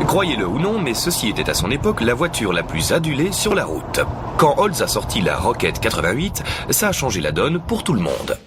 Croyez-le ou non, mais ceci était à son époque la voiture la plus adulée sur la route. Quand Olds a sorti la Rocket 88, ça a changé la donne pour tout le monde.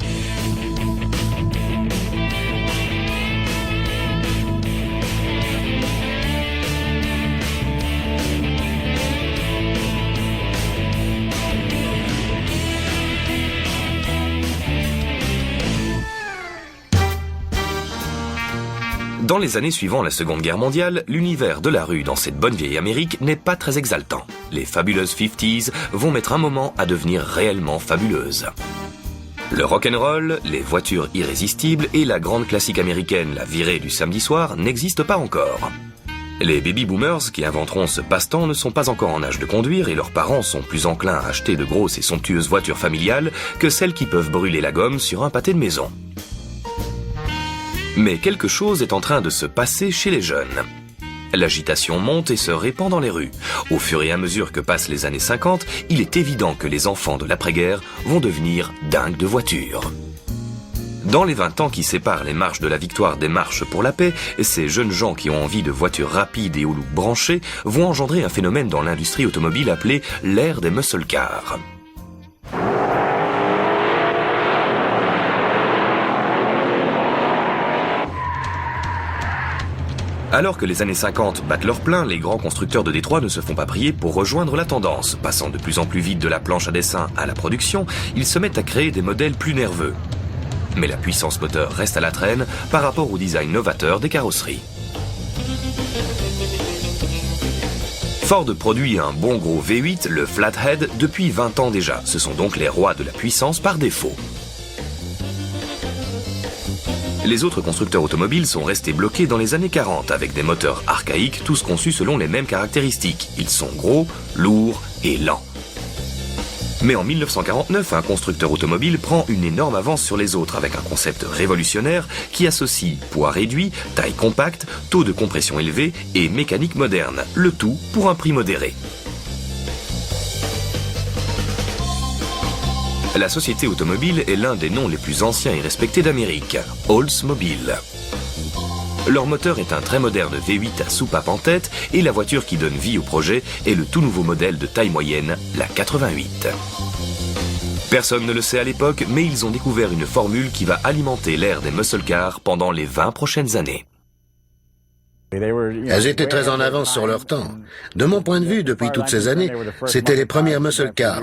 Dans les années suivant la Seconde Guerre mondiale, l'univers de la rue dans cette bonne vieille Amérique n'est pas très exaltant. Les fabuleuses 50s vont mettre un moment à devenir réellement fabuleuses. Le rock'n'roll, les voitures irrésistibles et la grande classique américaine, la virée du samedi soir, n'existent pas encore. Les baby-boomers qui inventeront ce passe-temps ne sont pas encore en âge de conduire et leurs parents sont plus enclins à acheter de grosses et somptueuses voitures familiales que celles qui peuvent brûler la gomme sur un pâté de maison. Mais quelque chose est en train de se passer chez les jeunes. L'agitation monte et se répand dans les rues. Au fur et à mesure que passent les années 50, il est évident que les enfants de l'après-guerre vont devenir dingues de voitures. Dans les 20 ans qui séparent les marches de la victoire des marches pour la paix, ces jeunes gens qui ont envie de voitures rapides et au look branché vont engendrer un phénomène dans l'industrie automobile appelé l'ère des muscle cars. Alors que les années 50 battent leur plein, les grands constructeurs de Détroit ne se font pas prier pour rejoindre la tendance. Passant de plus en plus vite de la planche à dessin à la production, ils se mettent à créer des modèles plus nerveux. Mais la puissance moteur reste à la traîne par rapport au design novateur des carrosseries. Ford produit un bon gros V8, le Flathead, depuis 20 ans déjà. Ce sont donc les rois de la puissance par défaut. Les autres constructeurs automobiles sont restés bloqués dans les années 40 avec des moteurs archaïques, tous conçus selon les mêmes caractéristiques. Ils sont gros, lourds et lents. Mais en 1949, un constructeur automobile prend une énorme avance sur les autres avec un concept révolutionnaire qui associe poids réduit, taille compacte, taux de compression élevé et mécanique moderne, le tout pour un prix modéré. La société automobile est l'un des noms les plus anciens et respectés d'Amérique, Oldsmobile. Leur moteur est un très moderne V8 à soupape en tête et la voiture qui donne vie au projet est le tout nouveau modèle de taille moyenne, la 88. Personne ne le sait à l'époque, mais ils ont découvert une formule qui va alimenter l'ère des muscle cars pendant les 20 prochaines années. Elles étaient très en avance sur leur temps. De mon point de vue, depuis toutes ces années, c'était les premières muscle cars.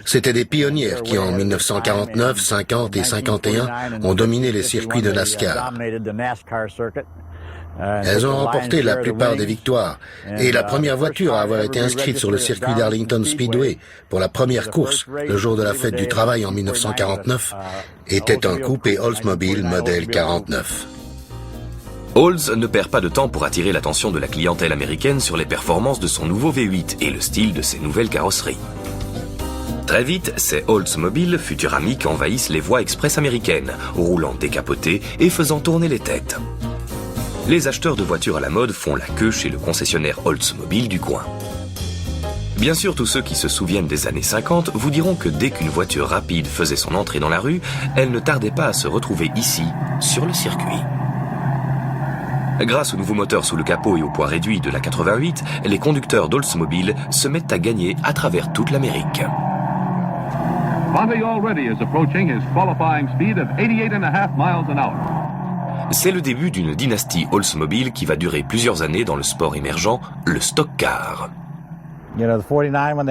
C'était des pionnières qui, en 1949, 50 et 51, ont dominé les circuits de NASCAR. Elles ont remporté la plupart des victoires. Et la première voiture à avoir été inscrite sur le circuit d'Arlington Speedway pour la première course, le jour de la fête du travail en 1949, était un coupé Oldsmobile modèle 49. Olds ne perd pas de temps pour attirer l'attention de la clientèle américaine sur les performances de son nouveau V8 et le style de ses nouvelles carrosseries. Très vite, c'est Oldsmobile, futur ami, qui envahissent les voies express américaines, roulant décapotés et faisant tourner les têtes. Les acheteurs de voitures à la mode font la queue chez le concessionnaire Oldsmobile du coin. Bien sûr, tous ceux qui se souviennent des années 50 vous diront que dès qu'une voiture rapide faisait son entrée dans la rue, elle ne tardait pas à se retrouver ici, sur le circuit. Grâce au nouveau moteur sous le capot et au poids réduit de la 88, les conducteurs d'Oldsmobile se mettent à gagner à travers toute l'Amérique. C'est le début d'une dynastie Oldsmobile qui va durer plusieurs années dans le sport émergent, le stock car.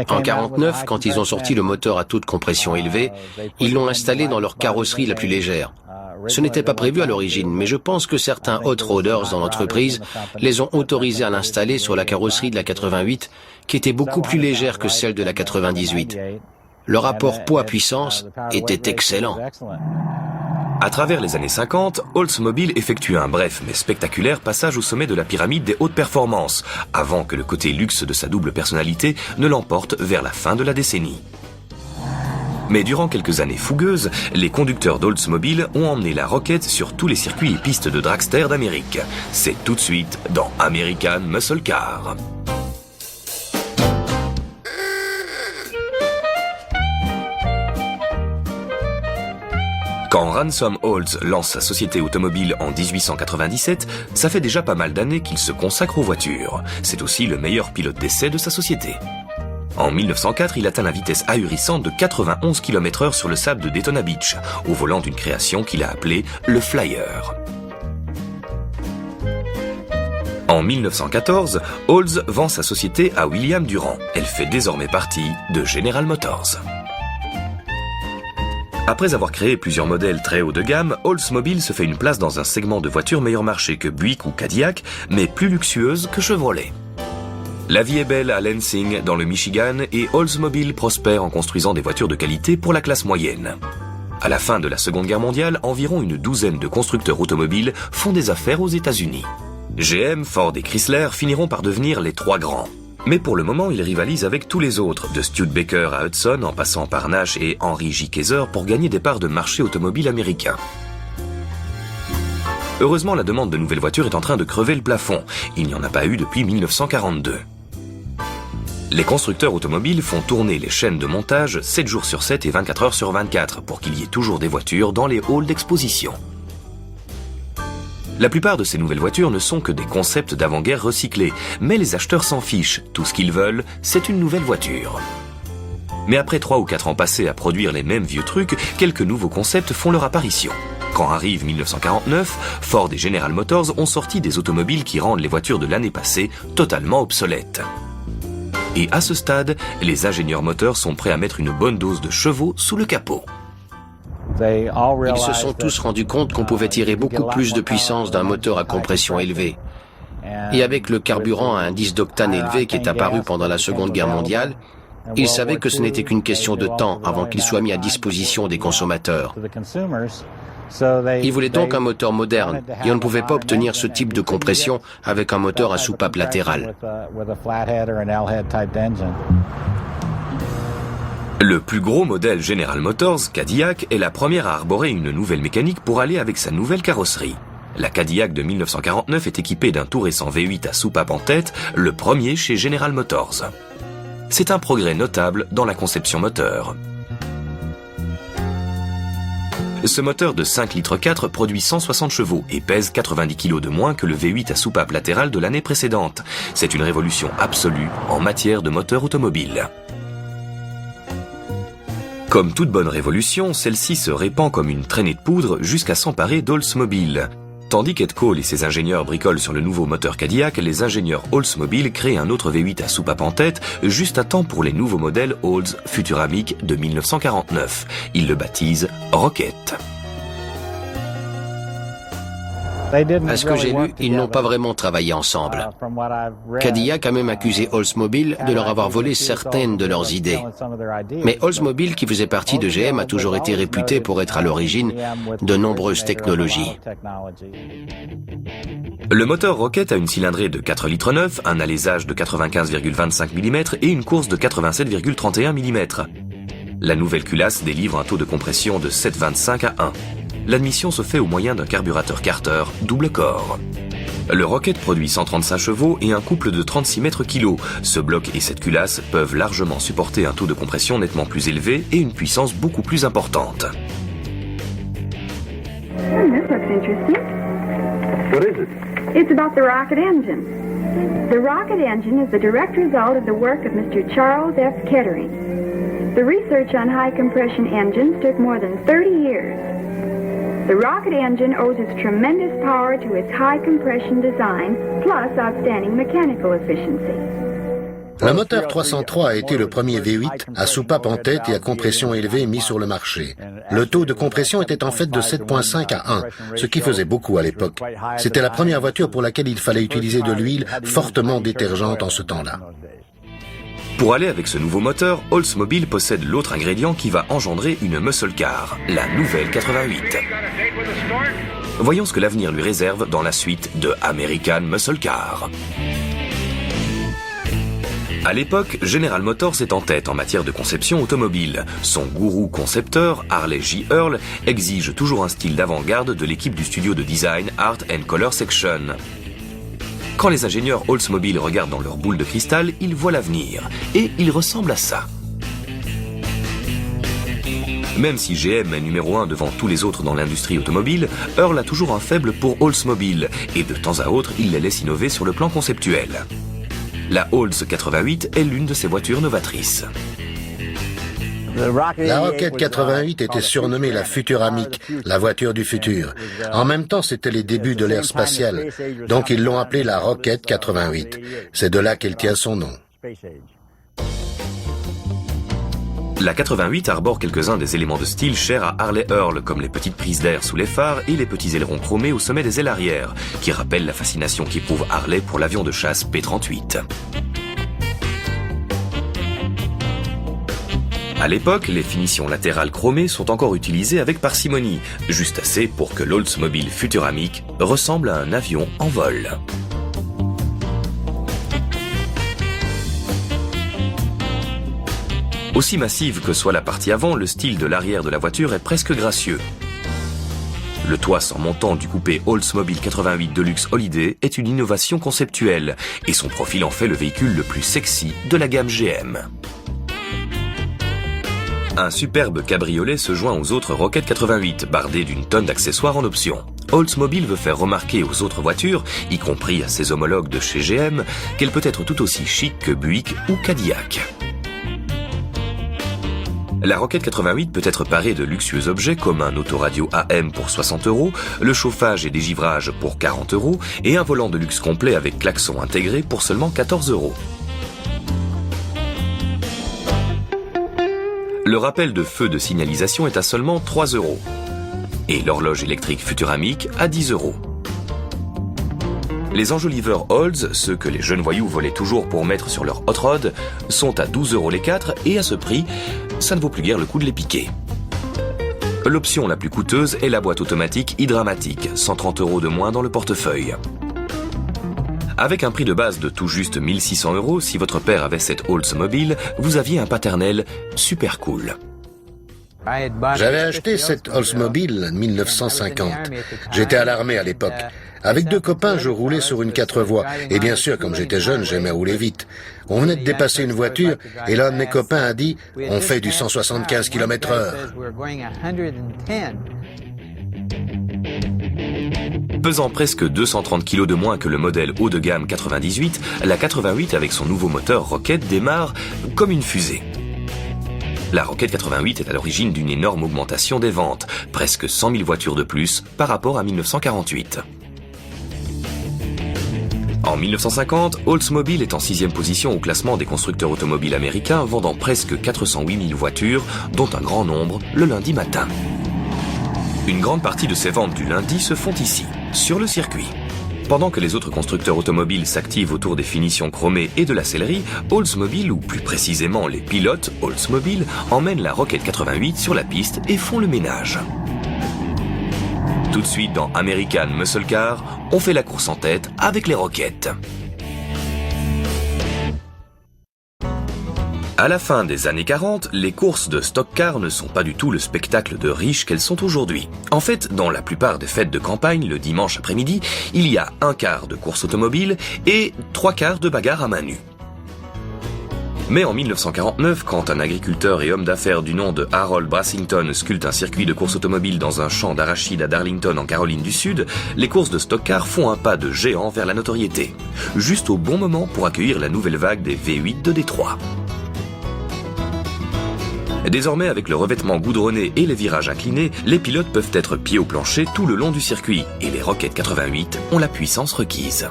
En 49, quand ils ont sorti le moteur à taux de compression élevé, ils l'ont installé dans leur carrosserie la plus légère. Ce n'était pas prévu à l'origine, mais je pense que certains hot rodders dans l'entreprise les ont autorisés à l'installer sur la carrosserie de la 88, qui était beaucoup plus légère que celle de la 98. Le rapport poids-puissance était excellent. À travers les années 50, Oldsmobile effectue un bref mais spectaculaire passage au sommet de la pyramide des hautes performances, avant que le côté luxe de sa double personnalité ne l'emporte vers la fin de la décennie. Mais durant quelques années fougueuses, les conducteurs d'Oldsmobile ont emmené la Rocket sur tous les circuits et pistes de dragster d'Amérique. C'est tout de suite dans American Muscle Car. Quand Ransom Olds lance sa société automobile en 1897, ça fait déjà pas mal d'années qu'il se consacre aux voitures. C'est aussi le meilleur pilote d'essai de sa société. En 1904, il atteint la vitesse ahurissante de 91 km/h sur le sable de Daytona Beach, au volant d'une création qu'il a appelée le Flyer. En 1914, Olds vend sa société à William Durand. Elle fait désormais partie de General Motors. Après avoir créé plusieurs modèles très haut de gamme, Oldsmobile se fait une place dans un segment de voitures meilleur marché que Buick ou Cadillac, mais plus luxueuse que Chevrolet. La vie est belle à Lansing, dans le Michigan, et Oldsmobile prospère en construisant des voitures de qualité pour la classe moyenne. À la fin de la Seconde Guerre mondiale, environ une douzaine de constructeurs automobiles font des affaires aux États-Unis. GM, Ford et Chrysler finiront par devenir les trois grands. Mais pour le moment, ils rivalisent avec tous les autres, de Studebaker à Hudson, en passant par Nash et Henry J. Kaiser pour gagner des parts de marché automobile américain. Heureusement, la demande de nouvelles voitures est en train de crever le plafond. Il n'y en a pas eu depuis 1942. Les constructeurs automobiles font tourner les chaînes de montage 7 jours sur 7 et 24 heures sur 24 pour qu'il y ait toujours des voitures dans les halls d'exposition. La plupart de ces nouvelles voitures ne sont que des concepts d'avant-guerre recyclés, mais les acheteurs s'en fichent. Tout ce qu'ils veulent, c'est une nouvelle voiture. Mais après 3 ou 4 ans passés à produire les mêmes vieux trucs, quelques nouveaux concepts font leur apparition. Quand arrive 1949, Ford et General Motors ont sorti des automobiles qui rendent les voitures de l'année passée totalement obsolètes. Et à ce stade, les ingénieurs moteurs sont prêts à mettre une bonne dose de chevaux sous le capot. Ils se sont tous rendus compte qu'on pouvait tirer beaucoup plus de puissance d'un moteur à compression élevée. Et avec le carburant à indice d'octane élevé qui est apparu pendant la Seconde Guerre mondiale, ils savaient que ce n'était qu'une question de temps avant qu'il soit mis à disposition des consommateurs. Ils voulaient donc un moteur moderne, et on ne pouvait pas obtenir ce type de compression avec un moteur à soupape latérale. Le plus gros modèle General Motors, Cadillac, est la première à arborer une nouvelle mécanique pour aller avec sa nouvelle carrosserie. La Cadillac de 1949 est équipée d'un tout récent V8 à soupape en tête, le premier chez General Motors. C'est un progrès notable dans la conception moteur. Ce moteur de 5,4 litres produit 160 chevaux et pèse 90 kg de moins que le V8 à soupape latérale de l'année précédente. C'est une révolution absolue en matière de moteur automobile. Comme toute bonne révolution, celle-ci se répand comme une traînée de poudre jusqu'à s'emparer d'Oldsmobile. Tandis qu'Ed Cole et ses ingénieurs bricolent sur le nouveau moteur Cadillac, les ingénieurs Oldsmobile créent un autre V8 à soupape en tête, juste à temps pour les nouveaux modèles Olds Futuramic de 1949. Ils le baptisent Rocket. À ce que j'ai lu, ils n'ont pas vraiment travaillé ensemble. Cadillac a même accusé Oldsmobile de leur avoir volé certaines de leurs idées. Mais Oldsmobile, qui faisait partie de GM, a toujours été réputé pour être à l'origine de nombreuses technologies. Le moteur Rocket a une cylindrée de 4,9 litres, un alésage de 95,25 mm et une course de 87,31 mm. La nouvelle culasse délivre un taux de compression de 7,25 à 1. L'admission se fait au moyen d'un carburateur Carter double corps. Le Rocket produit 135 chevaux et un couple de 36 mètres-kg. Ce bloc et cette culasse peuvent largement supporter un taux de compression nettement plus élevé et une puissance beaucoup plus importante. This looks interesting. What is it? It's about the rocket engine. The rocket engine is the direct result of the work of Mr. Charles F. Kettering. The research on high compression engines took more than 30 years. The rocket engine owes its tremendous power to its high compression design, plus outstanding mechanical efficiency. Le moteur 303 a été le premier V8 à soupape en tête et à compression élevée mis sur le marché. Le taux de compression était en fait de 7,5 à 1, ce qui faisait beaucoup à l'époque. C'était la première voiture pour laquelle il fallait utiliser de l'huile fortement détergente en ce temps-là. Pour aller avec ce nouveau moteur, Oldsmobile possède l'autre ingrédient qui va engendrer une muscle car, la nouvelle 88. Voyons ce que l'avenir lui réserve dans la suite de American Muscle Car. À l'époque, General Motors est en tête en matière de conception automobile. Son gourou concepteur, Harley J. Earl, exige toujours un style d'avant-garde de l'équipe du studio de design Art and Color Section. Quand les ingénieurs Oldsmobile regardent dans leur boule de cristal, ils voient l'avenir. Et il ressemble à ça. Même si GM est numéro 1 devant tous les autres dans l'industrie automobile, Earl a toujours un faible pour Oldsmobile et de temps à autre, il les laisse innover sur le plan conceptuel. La Olds 88 est l'une de ces voitures novatrices. La Rocket 88 était surnommée la Futuramic, la voiture du futur. En même temps, c'était les débuts de l'ère spatiale, donc ils l'ont appelée la Rocket 88. C'est de là qu'elle tient son nom. La 88 arbore quelques-uns des éléments de style chers à Harley Earl, comme les petites prises d'air sous les phares et les petits ailerons chromés au sommet des ailes arrière, qui rappellent la fascination qu'éprouve Harley pour l'avion de chasse P-38. À l'époque, les finitions latérales chromées sont encore utilisées avec parcimonie, juste assez pour que l'Oldsmobile Futuramic ressemble à un avion en vol. Aussi massive que soit la partie avant, le style de l'arrière de la voiture est presque gracieux. Le toit sans montant du coupé Oldsmobile 88 Deluxe Holiday est une innovation conceptuelle, et son profil en fait le véhicule le plus sexy de la gamme GM. Un superbe cabriolet se joint aux autres Rocket 88, bardé d'une tonne d'accessoires en option. Oldsmobile veut faire remarquer aux autres voitures, y compris à ses homologues de chez GM, qu'elle peut être tout aussi chic que Buick ou Cadillac. La Rocket 88 peut être parée de luxueux objets comme un autoradio AM pour 60 €, le chauffage et dégivrage pour 40 € et un volant de luxe complet avec klaxon intégré pour seulement 14 €. Le rappel de feu de signalisation est à seulement 3 € et l'horloge électrique Futuramic à 10 €. Les enjoliveurs Olds, ceux que les jeunes voyous volaient toujours pour mettre sur leur hot rod, sont à 12 € les 4 et à ce prix, ça ne vaut plus guère le coup de les piquer. L'option la plus coûteuse est la boîte automatique Hydramatic, 130 € de moins dans le portefeuille. Avec un prix de base de tout juste 1600 €, si votre père avait cette Oldsmobile, vous aviez un paternel super cool. J'avais acheté cette Oldsmobile en 1950. J'étais à l'armée à l'époque. Avec 2 copains, je roulais sur une 4 voies. Et bien sûr, comme j'étais jeune, j'aimais rouler vite. On venait de dépasser une voiture et l'un de mes copains a dit « On fait du 175 km/h ». Pesant presque 230 kg de moins que le modèle haut de gamme 98, la 88 avec son nouveau moteur Rocket démarre comme une fusée. La Rocket 88 est à l'origine d'une énorme augmentation des ventes, presque 100 000 voitures de plus par rapport à 1948. En 1950, Oldsmobile est en 6e position au classement des constructeurs automobiles américains, vendant presque 408 000 voitures, dont un grand nombre le lundi matin. Une grande partie de ces ventes du lundi se font ici, sur le circuit. Pendant que les autres constructeurs automobiles s'activent autour des finitions chromées et de la sellerie, Oldsmobile, ou plus précisément les pilotes Oldsmobile, emmènent la Rocket 88 sur la piste et font le ménage. Tout de suite dans American Muscle Car, on fait la course en tête avec les Rockets. À la fin des années 40, les courses de stock car ne sont pas du tout le spectacle de riches qu'elles sont aujourd'hui. En fait, dans la plupart des fêtes de campagne, le dimanche après-midi, il y a un quart de course automobile et 3 quarts de bagarre à main nue. Mais en 1949, quand un agriculteur et homme d'affaires du nom de Harold Brassington sculpte un circuit de course automobile dans un champ d'arachide à Darlington en Caroline du Sud, les courses de stock car font un pas de géant vers la notoriété. Juste au bon moment pour accueillir la nouvelle vague des V8 de Détroit. Désormais, avec le revêtement goudronné et les virages inclinés, les pilotes peuvent être pieds au plancher tout le long du circuit et les Rocket 88 ont la puissance requise.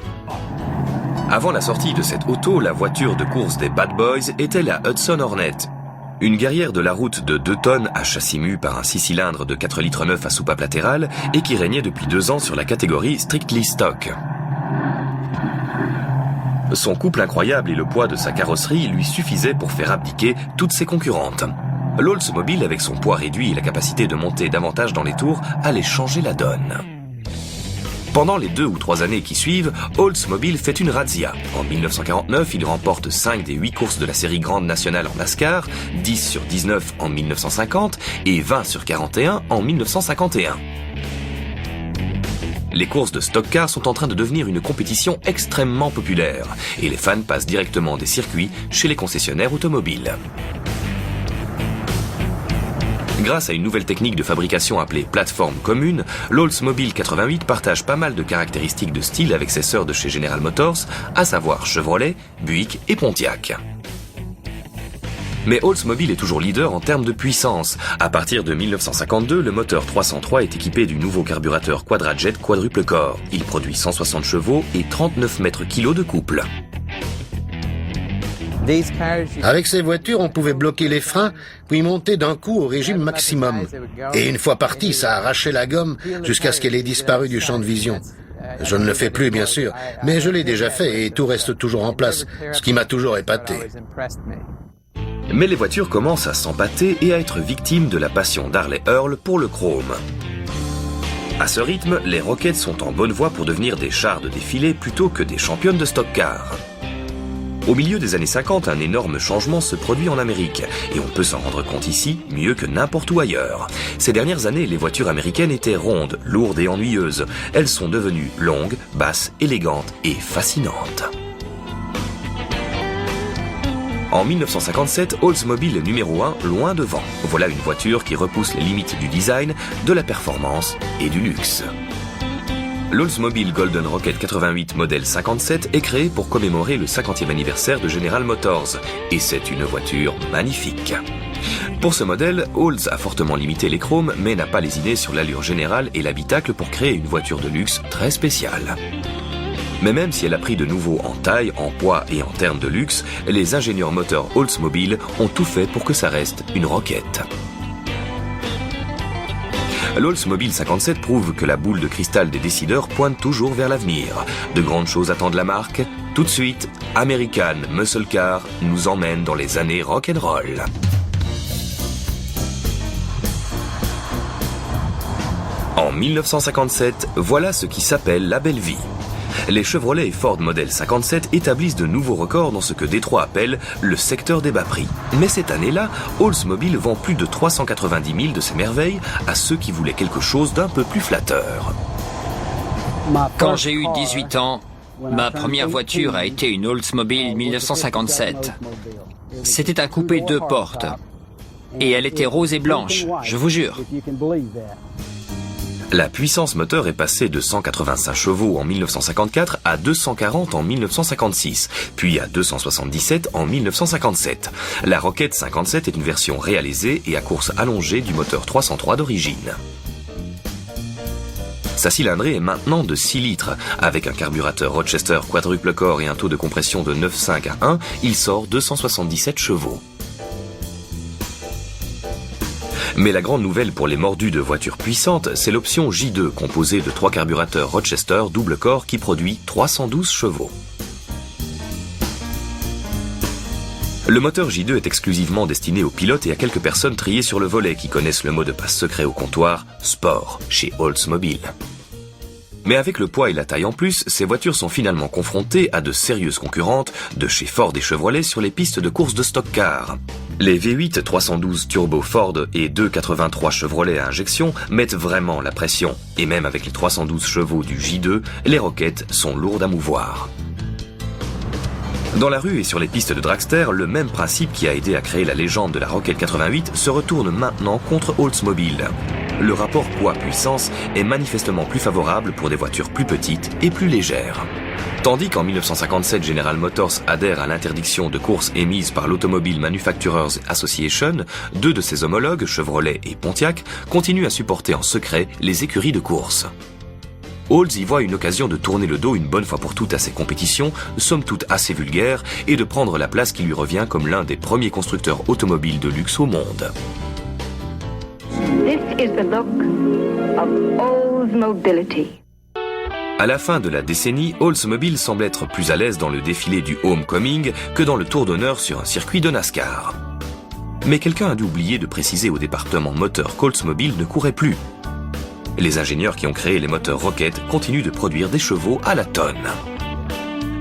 Avant la sortie de cette auto, la voiture de course des Bad Boys était la Hudson Hornet. Une guerrière de la route de 2 tonnes à châssis mu par un 6 cylindres de 4,9 litres à soupape latérale et qui régnait depuis 2 ans sur la catégorie Strictly Stock. Son couple incroyable et le poids de sa carrosserie lui suffisaient pour faire abdiquer toutes ses concurrentes. L'Oldsmobile, avec son poids réduit et la capacité de monter davantage dans les tours, allait changer la donne. Pendant les 2 ou 3 années qui suivent, Oldsmobile fait une razzia. En 1949, il remporte 5 des 8 courses de la série Grande Nationale en NASCAR, 10 sur 19 en 1950 et 20 sur 41 en 1951. Les courses de stock car sont en train de devenir une compétition extrêmement populaire et les fans passent directement des circuits chez les concessionnaires automobiles. Grâce à une nouvelle technique de fabrication appelée plateforme commune, l'Oldsmobile 88 partage pas mal de caractéristiques de style avec ses sœurs de chez General Motors, à savoir Chevrolet, Buick et Pontiac. Mais Oldsmobile est toujours leader en termes de puissance. À partir de 1952, le moteur 303 est équipé du nouveau carburateur Quadrajet quadruple corps. Il produit 160 chevaux et 39 mètres-kilos de couple. Avec ces voitures, on pouvait bloquer les freins, puis monter d'un coup au régime maximum. Et une fois parti, ça arrachait la gomme jusqu'à ce qu'elle ait disparu du champ de vision. Je ne le fais plus, bien sûr, mais je l'ai déjà fait et tout reste toujours en place, ce qui m'a toujours épaté. Mais les voitures commencent à s'empâter et à être victimes de la passion d'Harley Earl pour le chrome. À ce rythme, les Rockets sont en bonne voie pour devenir des chars de défilé plutôt que des championnes de stock car. Au milieu des années 50, un énorme changement se produit en Amérique, et on peut s'en rendre compte ici mieux que n'importe où ailleurs. Ces dernières années, les voitures américaines étaient rondes, lourdes et ennuyeuses. Elles sont devenues longues, basses, élégantes et fascinantes. En 1957, Oldsmobile est numéro 1, loin devant. Voilà une voiture qui repousse les limites du design, de la performance et du luxe. L'Oldsmobile Golden Rocket 88 modèle 57 est créé pour commémorer le 50e anniversaire de General Motors, et c'est une voiture magnifique. Pour ce modèle, Olds a fortement limité les chromes, mais n'a pas lésiné sur l'allure générale et l'habitacle pour créer une voiture de luxe très spéciale. Mais même si elle a pris de nouveau en taille, en poids et en termes de luxe, les ingénieurs moteurs Oldsmobile ont tout fait pour que ça reste une roquette. L'Oldsmobile 57 prouve que la boule de cristal des décideurs pointe toujours vers l'avenir. De grandes choses attendent la marque. Tout de suite, American Muscle Car nous emmène dans les années rock'n'roll. En 1957, voilà ce qui s'appelle la belle vie. Les Chevrolet et Ford Model 57 établissent de nouveaux records dans ce que Détroit appelle le secteur des bas prix. Mais cette année-là, Oldsmobile vend plus de 390 000 de ces merveilles à ceux qui voulaient quelque chose d'un peu plus flatteur. Quand j'ai eu 18 ans, ma première voiture a été une Oldsmobile 1957. C'était un coupé 2 portes. Et elle était rose et blanche, je vous jure. La puissance moteur est passée de 185 chevaux en 1954 à 240 en 1956, puis à 277 en 1957. La Rocket 57 est une version réalisée et à course allongée du moteur 303 d'origine. Sa cylindrée est maintenant de 6 litres. Avec un carburateur Rochester quadruple corps et un taux de compression de 9,5 à 1, il sort 277 chevaux. Mais la grande nouvelle pour les mordus de voitures puissantes, c'est l'option J2 composée de 3 carburateurs Rochester double corps qui produit 312 chevaux. Le moteur J2 est exclusivement destiné aux pilotes et à quelques personnes triées sur le volet qui connaissent le mot de passe secret au comptoir « Sport » chez Oldsmobile. Mais avec le poids et la taille en plus, ces voitures sont finalement confrontées à de sérieuses concurrentes de chez Ford et Chevrolet sur les pistes de course de stock car. Les V8 312 turbo Ford et 283 Chevrolet à injection mettent vraiment la pression. Et même avec les 312 chevaux du J2, les Rockets sont lourdes à mouvoir. Dans la rue et sur les pistes de dragster, le même principe qui a aidé à créer la légende de la Rocket 88 se retourne maintenant contre Oldsmobile. Le rapport poids-puissance est manifestement plus favorable pour des voitures plus petites et plus légères. Tandis qu'en 1957, General Motors adhère à l'interdiction de course émise par l'Automobile Manufacturers Association, 2 de ses homologues, Chevrolet et Pontiac, continuent à supporter en secret les écuries de course. Olds y voit une occasion de tourner le dos une bonne fois pour toutes à ses compétitions, somme toute assez vulgaires, et de prendre la place qui lui revient comme l'un des premiers constructeurs automobiles de luxe au monde. This is the look of Oldsmobility. À la fin de la décennie, Oldsmobile semble être plus à l'aise dans le défilé du Homecoming que dans le tour d'honneur sur un circuit de NASCAR. Mais quelqu'un a dû oublier de préciser au département moteur qu'Oldsmobile ne courait plus. Les ingénieurs qui ont créé les moteurs Rocket continuent de produire des chevaux à la tonne.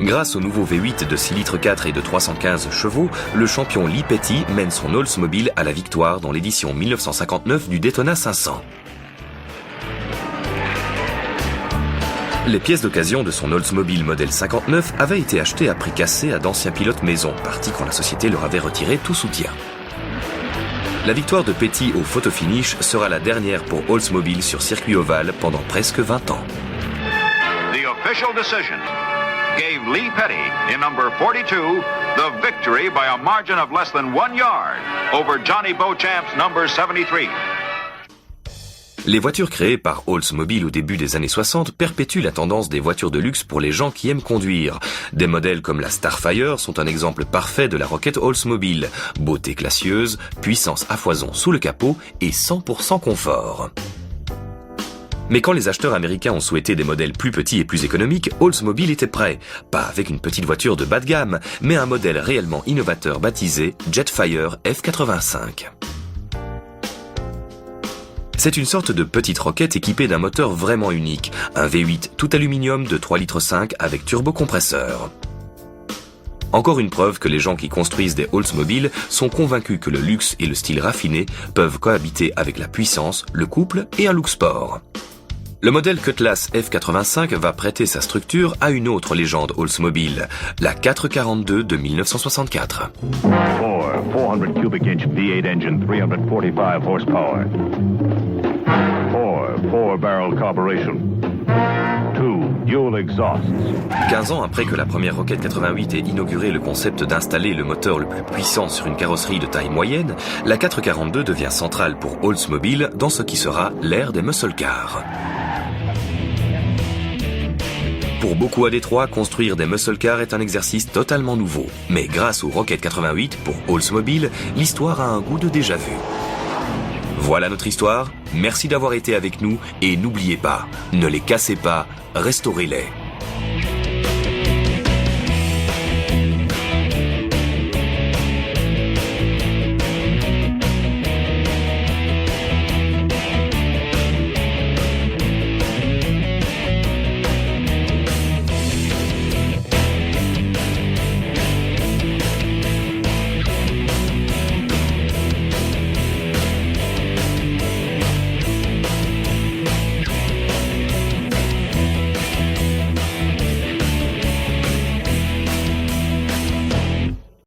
Grâce au nouveau V8 de 6 litres 4 et de 315 chevaux, le champion Lee Petty mène son Oldsmobile à la victoire dans l'édition 1959 du Daytona 500. Les pièces d'occasion de son Oldsmobile modèle 59 avaient été achetées à prix cassé à d'anciens pilotes maison, partis quand la société leur avait retiré tout soutien. La victoire de Petty au photo-finish sera la dernière pour Oldsmobile sur circuit ovale pendant presque 20 ans. The official decision gave Lee Petty, in number 42, the victory by a margin of less than 1 yard over Johnny Beauchamp's number 73. Les voitures créées par Oldsmobile au début des années 60 perpétuent la tendance des voitures de luxe pour les gens qui aiment conduire. Des modèles comme la Starfire sont un exemple parfait de la roquette Oldsmobile. Beauté classieuse, puissance à foison sous le capot et 100% confort. Mais quand les acheteurs américains ont souhaité des modèles plus petits et plus économiques, Oldsmobile était prêt. Pas avec une petite voiture de bas de gamme, mais un modèle réellement innovateur baptisé Jetfire F85. C'est une sorte de petite roquette équipée d'un moteur vraiment unique, un V8 tout aluminium de 3,5 litres avec turbocompresseur. Encore une preuve que les gens qui construisent des Oldsmobile sont convaincus que le luxe et le style raffiné peuvent cohabiter avec la puissance, le couple et un look sport. Le modèle Cutlass F85 va prêter sa structure à une autre légende Oldsmobile, la 442 de 1964. 400 cubic inch V8 engine, 345 horsepower. 4-barrel carburation. 2 dual exhausts. 15 ans après que la première Rocket 88 ait inauguré le concept d'installer le moteur le plus puissant sur une carrosserie de taille moyenne, la 442 devient centrale pour Oldsmobile dans ce qui sera l'ère des muscle cars. Pour beaucoup à Détroit, construire des muscle cars est un exercice totalement nouveau. Mais grâce au Rocket 88 pour Oldsmobile, l'histoire a un goût de déjà-vu. Voilà notre histoire, merci d'avoir été avec nous et n'oubliez pas, ne les cassez pas, restaurez-les.